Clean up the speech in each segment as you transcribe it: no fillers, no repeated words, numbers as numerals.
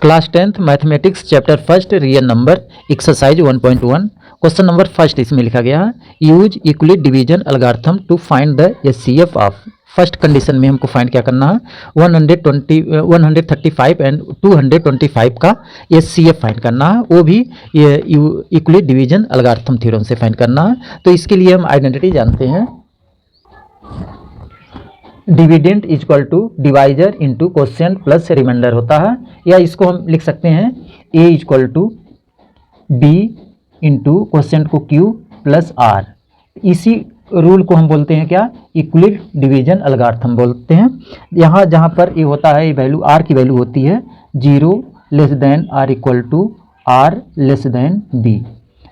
Class 10th mathematics chapter first real number exercise 1.1 question number first इसमें लिखा गया है use Euclid division algorithm to find the HCF of. First condition में हमको find क्या करना है 135 एंड 225 का एचसीएफ फाइंड करना है, वो भी यूक्लिड डिवीजन एल्गोरिथम थ्योरम से फाइंड करना है। तो इसके लिए हम आइडेंटिटी जानते हैं, dividend is equal to divisor into quotient plus remainder होता है, या इसको हम लिख सकते हैं A is equal to B into quotient को क्यू प्लस आर। इसी रूल को हम बोलते हैं क्या, यूक्लिड डिवीजन एल्गोरिथम बोलते हैं। यहाँ जहाँ पर ये होता है, ये वैल्यू आर की वैल्यू होती है 0 less than are equal to R less than B,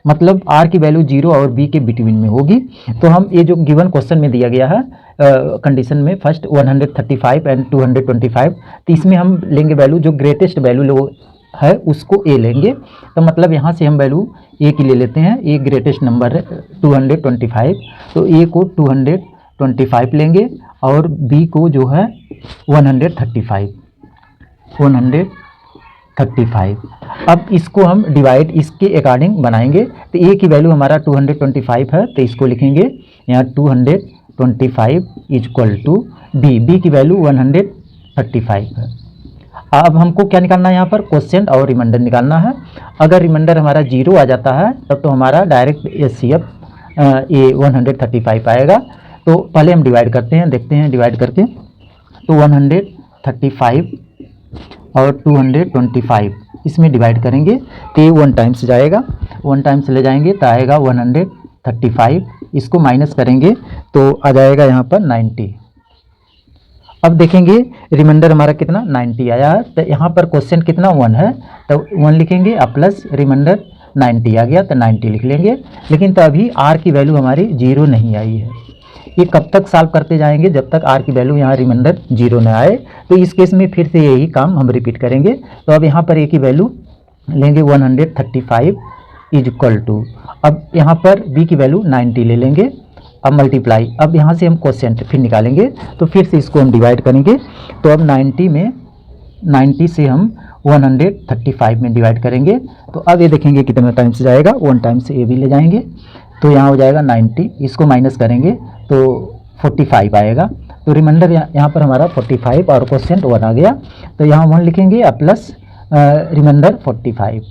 मतलब आर की वैल्यू 0 और बी के बिटवीन में होगी। तो हम ये जो गिवन क्वेश्चन में दिया गया है कंडीशन में फर्स्ट 135 एंड 225, तो इसमें हम लेंगे वैल्यू जो ग्रेटेस्ट वैल्यू है उसको ए लेंगे। तो मतलब यहाँ से हम वैल्यू ए की ले लेते हैं, ए ग्रेटेस्ट नंबर है 225, तो ए को 225 लेंगे और बी को जो है 135। अब इसको हम डिवाइड इसके अकॉर्डिंग बनाएंगे। तो ए की वैल्यू हमारा 225 है, तो इसको लिखेंगे यहाँ 225 इज इक्वल टू बी की वैल्यू 135 है। अब हमको क्या निकालना है, यहाँ पर क्वोशिएंट और रिमाइंडर निकालना है। अगर रिमाइंडर हमारा 0 आ जाता है तब तो हमारा डायरेक्ट एचसीएफ ए 135 आएगा। तो पहले हम डिवाइड करते हैं, देखते हैं डिवाइड करके। तो 135 और 225 इसमें डिवाइड करेंगे तो ये 1 टाइम्स जाएगा, 1 टाइम्स ले जाएंगे तो आएगा 135, इसको माइनस करेंगे तो आ जाएगा यहाँ पर 90। अब देखेंगे रिमाइंडर हमारा कितना 90 आया है, तो यहाँ पर क्वेश्चन कितना 1 है, तो 1 लिखेंगे और प्लस रिमाइंडर 90 आ गया तो 90 लिख लेंगे। लेकिन तो अभी आर की वैल्यू हमारी 0 नहीं आई है, ये कब तक सॉल्व करते जाएंगे जब तक आर की वैल्यू यहाँ रिमाइंडर 0 न आए। तो इस केस में फिर से यही काम हम रिपीट करेंगे। तो अब यहाँ पर ए की वैल्यू लेंगे 135 इज इक्वल टू, अब यहाँ पर बी की वैल्यू 90 ले लेंगे, अब मल्टीप्लाई, अब यहाँ से हम क्वोशिएंट फिर निकालेंगे तो फिर से इसको हम डिवाइड करेंगे। तो अब 90 से हम 135 में डिवाइड करेंगे। तो अब ये देखेंगे कितना टाइम से जाएगा, 1 टाइम से ये भी ले जाएंगे तो यहाँ हो जाएगा 90, इसको माइनस करेंगे तो 45 आएगा। तो रिमाइंडर यहाँ पर हमारा 45 और क्वोशिएंट 1 आ गया, तो यहाँ 1 लिखेंगे और प्लस रिमाइंडर 45।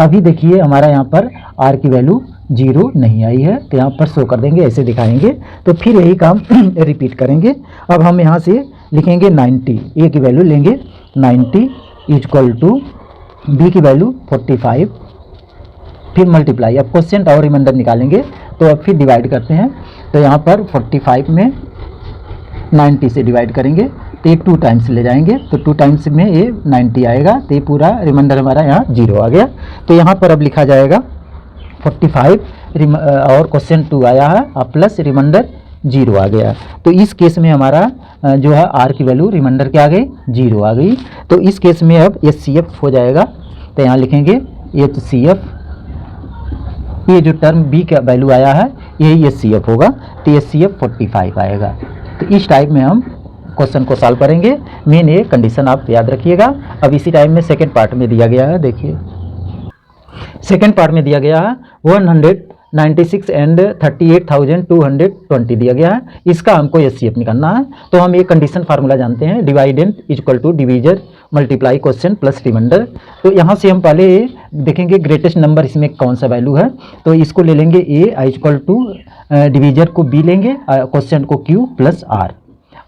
अभी देखिए हमारा यहाँ पर आर की वैल्यू 0 नहीं आई है, तो यहाँ पर शो कर देंगे, ऐसे दिखाएंगे। तो फिर यही काम रिपीट करेंगे। अब हम यहाँ से लिखेंगे 90, ए की वैल्यू लेंगे 90 इज इक्वल टू बी की वैल्यू 45, फिर मल्टीप्लाई, अब क्वोशिएंट और रिमाइंडर निकालेंगे तो अब फिर डिवाइड करते हैं। तो यहाँ पर 45 में 90 से डिवाइड करेंगे तो ये 2 टाइम्स ले जाएंगे, तो 2 टाइम्स में ये 90 आएगा, तो ये पूरा रिमाइंडर हमारा यहाँ 0 आ गया। तो यहाँ पर अब लिखा जाएगा 45 और क्वोशिएंट 2 आया है और प्लस रिमाइंडर 0 आ गया। तो इस केस में हमारा जो है आर की वैल्यू रिमाइंडर क्या आ गई 0 आ गई। तो इस केस में अब एचसीएफ हो जाएगा, तो यहाँ लिखेंगे एचसीएफ, ये जो टर्म बी का वैल्यू आया है यही एचसीएफ होगा, तो एचसीएफ 45 आएगा। तो इस टाइप में हम क्वेश्चन को सॉल्व करेंगे। मेन ये कंडीशन आप याद रखिएगा। अब इसी टाइम में सेकेंड पार्ट में दिया गया है, देखिए सेकेंड पार्ट में दिया गया है 196 एंड 38,220 दिया गया है, इसका हमको एचसीएफ निकालना है। तो हम ये कंडीशन फार्मूला जानते हैं, dividend is equal to divisor multiply quotient plus remainder. तो यहाँ से हम पहले देखेंगे ग्रेटेस्ट नंबर इसमें कौन सा वैल्यू है, तो इसको ले लेंगे A is equal to divisor को बी लेंगे, क्वोशिएंट को क्यू प्लस आर।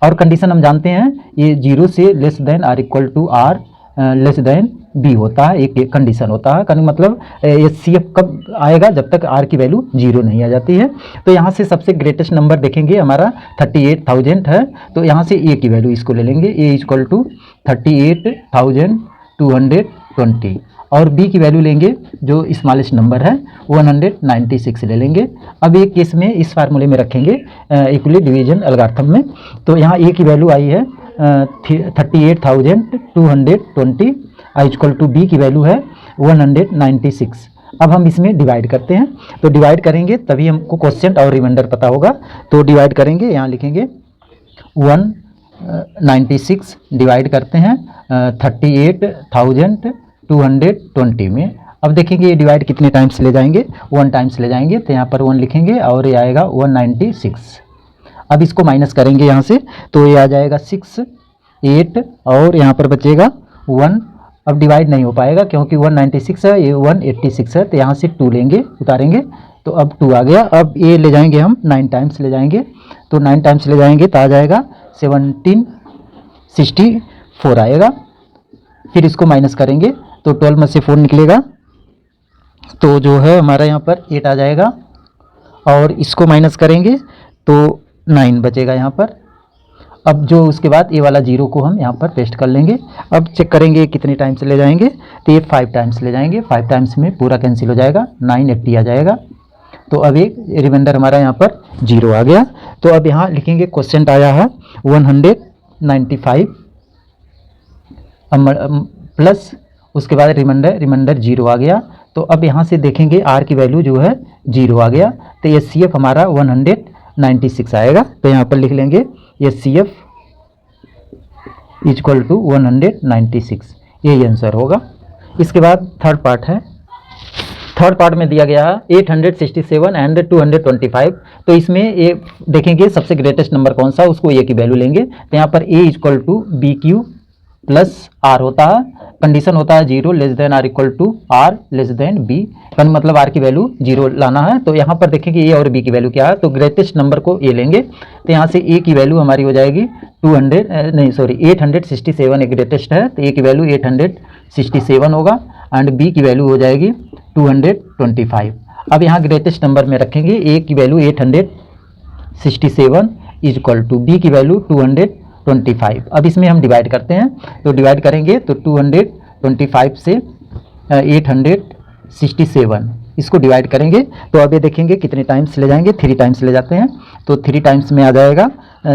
और कंडीशन हम जानते हैं ये 0 से less than are equal to R less than B होता है, एक कंडीशन होता है। कहने मतलब एचसीएफ कब आएगा, जब तक आर की वैल्यू 0 नहीं आ जाती है। तो यहाँ से सबसे ग्रेटेस्ट नंबर देखेंगे हमारा 38,000 है, तो यहाँ से ए की वैल्यू इसको ले लेंगे, ए इज इक्वल टू 38,220 और बी की वैल्यू लेंगे जो स्मॉलेस्ट नंबर है 196 ले लेंगे। अब एक केस में इस फार्मूले में रखेंगे यूक्लिड डिवीजन एल्गोरिथम में। तो यहाँ ए की वैल्यू आई है 38,220 इज इक्वल टू बी की वैल्यू है 196। अब हम इसमें डिवाइड करते हैं, तो डिवाइड करेंगे तभी हमको क्वोशिएंट और रिमाइंडर पता होगा। तो डिवाइड करेंगे, यहाँ लिखेंगे 196 डिवाइड करते हैं 38,000 220 में। अब देखेंगे ये डिवाइड कितने टाइम्स ले जाएंगे, 1 टाइम्स ले जाएंगे, तो यहाँ पर 1 लिखेंगे और ये आएगा 196। अब इसको माइनस करेंगे यहाँ से, तो ये आ जाएगा 6, 8 और यहाँ पर बचेगा 1। अब डिवाइड नहीं हो पाएगा क्योंकि 196 है, ये 186 है, तो यहाँ से 2 लेंगे, उतारेंगे, तो अब 2 आ गया। अब ये ले जाएंगे हम 9 टाइम्स ले जाएंगे, तो 9 टाइम्स ले जाएंगे तो आ जाएगा 1764 आएगा। फिर इसको माइनस करेंगे तो 12 में से 4 निकलेगा, तो जो है हमारा यहाँ पर 8 आ जाएगा, और इसको माइनस करेंगे तो 9 बचेगा यहाँ पर। अब जो उसके बाद ये वाला 0 को हम यहाँ पर पेस्ट कर लेंगे। अब चेक करेंगे कितने टाइम्स ले जाएंगे, तो ये 5 टाइम्स ले जाएंगे, 5 टाइम्स में पूरा कैंसिल हो जाएगा, 980 आ जाएगा। तो अब एक रिमाइंडर हमारा यहाँ पर 0 आ गया। तो अब यहाँ लिखेंगे क्वेश्चन आया है 195 प्लस उसके बाद रिमाइंडर 0 आ गया। तो अब यहाँ से देखेंगे आर की वैल्यू जो है 0 आ गया, तो एचसीएफ हमारा 196 आएगा। तो यहाँ पर लिख लेंगे एचसीएफ इक्वल टू 196, यही आंसर होगा। इसके बाद थर्ड पार्ट है, थर्ड पार्ट में दिया गया है 867 एंड 225। तो इसमें ये देखेंगे सबसे ग्रेटेस्ट नंबर कौन सा, उसको ए की वैल्यू लेंगे। तो यहाँ पर A equal to B Q plus R होता है, कंडीशन होता है 0 less than are equal to R less than B, मतलब आर की वैल्यू 0 लाना है। तो यहाँ पर देखेंगे ए और बी की वैल्यू क्या है, तो ग्रेटेस्ट नंबर को ए लेंगे। तो यहाँ से ए की वैल्यू हमारी हो जाएगी 867 एक ग्रेटेस्ट है, तो ए की वैल्यू 867 होगा एंड बी की वैल्यू हो जाएगी 225। अब यहाँ ग्रेटेस्ट नंबर में रखेंगे, ए की value 867 is equal to B की वैल्यू 225। अब इसमें हम डिवाइड करते हैं, तो डिवाइड करेंगे तो 225 से 867 इसको डिवाइड करेंगे। तो अब ये देखेंगे कितने टाइम्स ले जाएंगे, 3 टाइम्स ले जाते हैं, तो 3 टाइम्स में आ जाएगा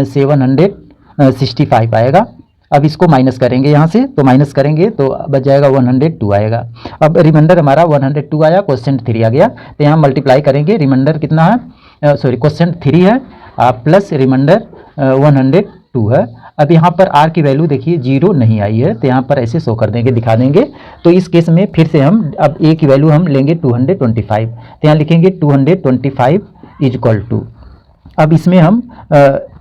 765 आएगा। अब इसको माइनस करेंगे यहाँ से, तो माइनस करेंगे तो बच जाएगा 102 आएगा। अब रिमाइंडर हमारा 102 आया, क्वेश्चन 3 आ गया, तो यहाँ मल्टीप्लाई करेंगे, रिमाइंडर कितना है, क्वेश्चन 3 है प्लस रिमाइंडर 102 है। अब यहाँ पर आर की वैल्यू देखिए 0 नहीं आई है, तो यहाँ पर ऐसे शो कर देंगे, दिखा देंगे। तो इस केस में फिर से हम अब ए की वैल्यू हम लेंगे 225, तो यहाँ लिखेंगे 225 इज इक्वल टू, अब इसमें हम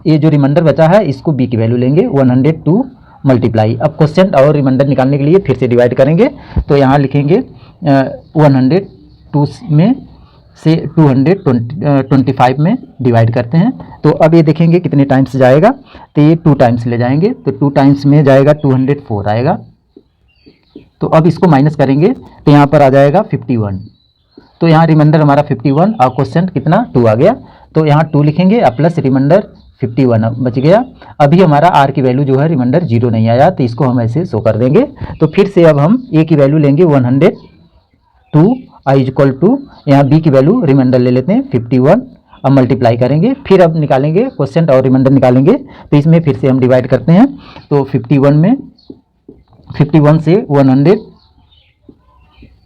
ये जो रिमाइंडर बचा है इसको बी की वैल्यू लेंगे 102 मल्टीप्लाई। अब क्वेश्चन और रिमाइंडर निकालने के लिए फिर से डिवाइड करेंगे, तो यहाँ लिखेंगे 102 में से 225 में डिवाइड करते हैं। तो अब ये देखेंगे कितने टाइम्स जाएगा, तो ये 2 टाइम्स ले जाएंगे, तो 2 टाइम्स में जाएगा 204 आएगा। तो अब इसको माइनस करेंगे तो यहाँ पर आ जाएगा 51, तो यहाँ रिमाइंडर हमारा 51 और क्वेश्चन कितना 2 आ गया, तो यहाँ 2 लिखेंगे और प्लस रिमाइंडर 51 बच गया। अभी हमारा आर की वैल्यू जो है रिमाइंडर 0 नहीं आया, तो इसको हम ऐसे शो कर देंगे। तो फिर से अब हम ए की वैल्यू लेंगे 102 आई इक्वल टू, यहाँ बी की वैल्यू रिमाइंडर ले लेते हैं 51, अब मल्टीप्लाई करेंगे, फिर अब निकालेंगे क्वेश्चन और रिमाइंडर निकालेंगे। तो इसमें फिर से हम डिवाइड करते हैं, तो 51 से 102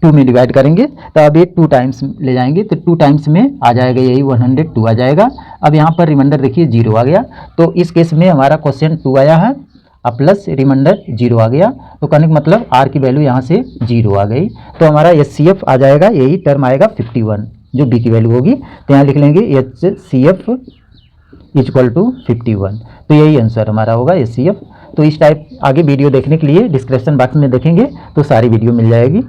में डिवाइड करेंगे, तो अब ये 2 टाइम्स ले जाएंगे, तो 2 टाइम्स में आ जाएगा यही 102 आ जाएगा। अब यहाँ पर रिमाइंडर देखिए 0 आ गया, तो इस केस में हमारा क्वेश्चन 2 आया है और प्लस रिमाइंडर 0 आ गया, तो कहने का मतलब आर की वैल्यू यहाँ से 0 आ गई। तो हमारा एचसीएफ आ जाएगा, यही टर्म आएगा 51 जो बी की वैल्यू होगी, तो यहाँ लिख लेंगे एचसीएफ इक्वल टू 51, तो यही आंसर हमारा होगा एचसीएफ। तो इस टाइप आगे वीडियो देखने के लिए डिस्क्रिप्शन बॉक्स में देखेंगे तो सारी वीडियो मिल जाएगी।